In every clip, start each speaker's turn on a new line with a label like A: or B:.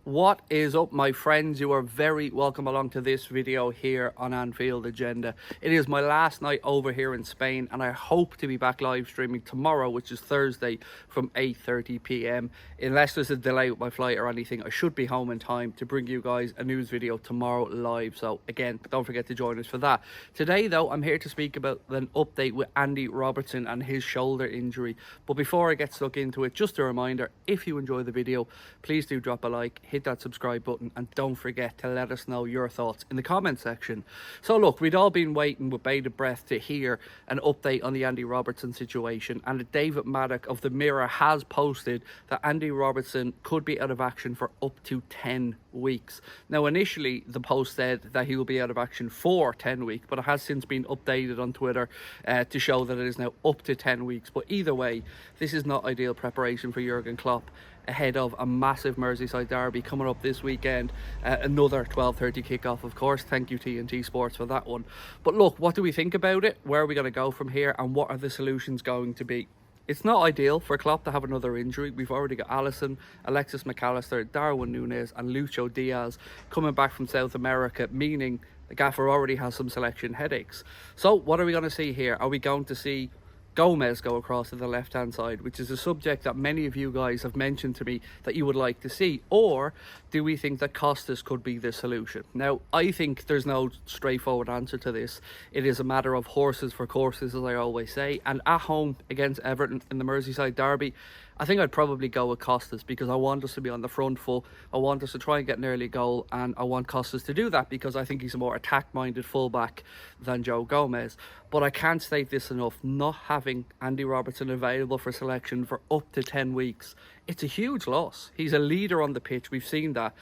A: What is up, my friends? You are very welcome along to this video here on Anfield Agenda. It is my last night over here in Spain, and I hope to be back live streaming tomorrow, which is Thursday, from 8:30 p.m. Unless there's a delay with my flight or anything, I should be home in time to bring you guys a news video tomorrow live. So again, don't forget to join us for that. Today though, I'm here to speak about an update with Andy Robertson and his shoulder injury. But before I get stuck into it, just a reminder, if you enjoy the video, please do drop a like, hit that subscribe button, and don't forget to let us know your thoughts in the comment section. So look, we'd all been waiting with bated breath to hear an update on the Andy Robertson situation, and David Maddock of the Mirror has posted that Andy Robertson could be out of action for up to 10 weeks. Now initially the post said that he will be out of action for 10 weeks, but it has since been updated on Twitter to show that it is now up to 10 weeks. But either way, this is not ideal preparation for Jurgen Klopp ahead of a massive Merseyside derby coming up this weekend. Another 12:30 kickoff, of course. Thank you TNT Sports for that one. But look, what do we think about it? Where are we going to go from here, and what are the solutions going to be? It's not ideal for Klopp to have another injury. We've already got Alisson, Alexis McAllister, Darwin Núñez and Lucho Diaz coming back from South America, meaning the gaffer already has some selection headaches. So what are we going to see here? Are we going to see Gomez go across to the left hand side, which is a subject that many of you guys have mentioned to me that you would like to see? Or do we think that Costas could be the solution? Now, I think there's no straightforward answer to this. It is a matter of horses for courses, as I always say, and at home against Everton in the Merseyside derby, I think I'd probably go with Costas, because I want us to be on the front foot. I want us to try and get an early goal, and I want Costas to do that because I think he's a more attack-minded fullback than Joe Gomez. But I can't state this enough, not having Andy Robertson available for selection for up to 10 weeks, it's a huge loss. He's a leader on the pitch. We've seen that.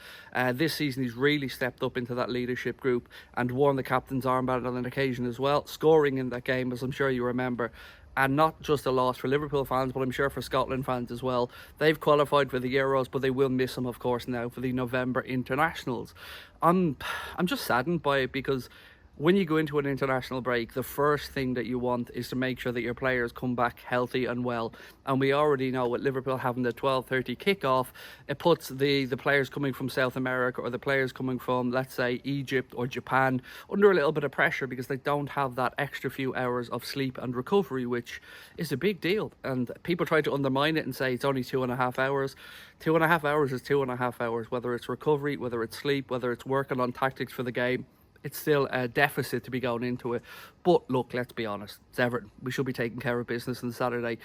A: This season he's really stepped up into that leadership group and worn the captain's armband on an occasion as well, scoring in that game, as I'm sure you remember. And not just a loss for Liverpool fans, but I'm sure for Scotland fans as well. They've qualified for the Euros, but they will miss him, of course, now for the November internationals. I'm just saddened by it, because when you go into an international break, the first thing that you want is to make sure that your players come back healthy and well. And we already know with Liverpool having the 12:30 kickoff, it puts the players coming from South America or the players coming from, let's say, Egypt or Japan under a little bit of pressure, because they don't have that extra few hours of sleep and recovery, which is a big deal. And people try to undermine it and say it's only 2.5 hours. 2.5 hours is 2.5 hours, whether it's recovery, whether it's sleep, whether it's working on tactics for the game. It's still a deficit to be going into it. But look, let's be honest, it's Everton. We should be taking care of business on Saturday.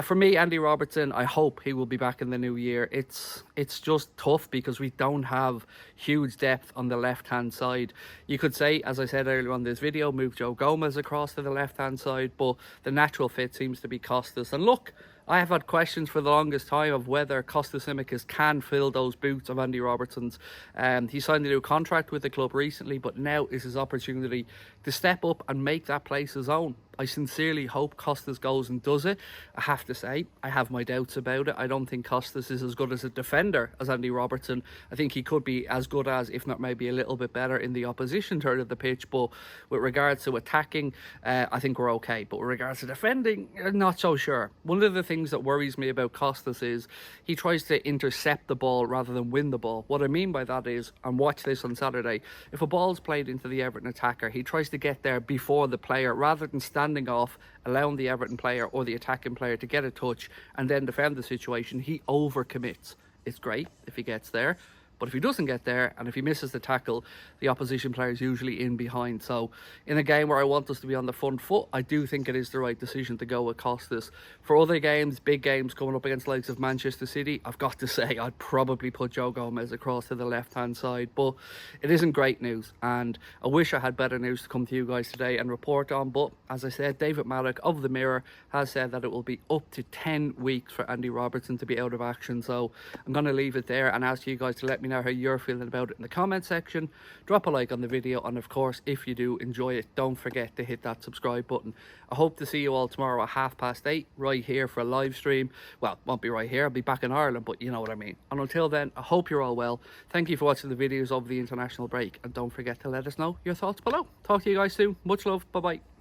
A: For me, Andy Robertson, I hope he will be back in the new year. It's just tough because we don't have huge depth on the left-hand side. You could say, as I said earlier on this video, move Joe Gomez across to the left-hand side, but the natural fit seems to be Costas. And look, I have had questions for the longest time of whether Costas Tsimikas can fill those boots of Andy Robertson's. He signed a new contract with the club recently, but now is his opportunity to step up and make that place his own. I sincerely hope Costas goes and does it. I have to say, I have my doubts about it. I don't think Costas is as good as a defender as Andy Robertson. I think he could be as good as, if not maybe a little bit better, in the opposition third of the pitch. But with regards to attacking, I think we're okay. But with regards to defending, not so sure. One of the things that worries me about Costas is he tries to intercept the ball rather than win the ball. What I mean by that is, and watch this on Saturday, if a ball's played into the Everton attacker, he tries to get there before the player, rather than standing off, allowing the Everton player or the attacking player to get a touch and then defend the situation. He overcommits. It's great if he gets there, but if he doesn't get there and if he misses the tackle, the opposition player is usually in behind. So in a game where I want us to be on the front foot, I do think it is the right decision to go with Costas. For other games, big games coming up against the likes of Manchester City, I've got to say I'd probably put Joe Gomez across to the left-hand side. But it isn't great news, and I wish I had better news to come to you guys today and report on. But as I said, David Maddock of the Mirror has said that it will be up to 10 weeks for Andy Robertson to be out of action. So I'm going to leave it there and ask you guys to let me know how you're feeling about it in the comment section. Drop a like on the video, and of course, if you do enjoy it, don't forget to hit that subscribe button. I hope to see you all tomorrow at 8:30 right here for a live stream. Well, won't be right here, I'll be back in Ireland, but you know what I mean. And until then, I hope you're all well. Thank you for watching the videos of the international break, and don't forget to let us know your thoughts below. Talk to you guys soon. Much love. Bye bye.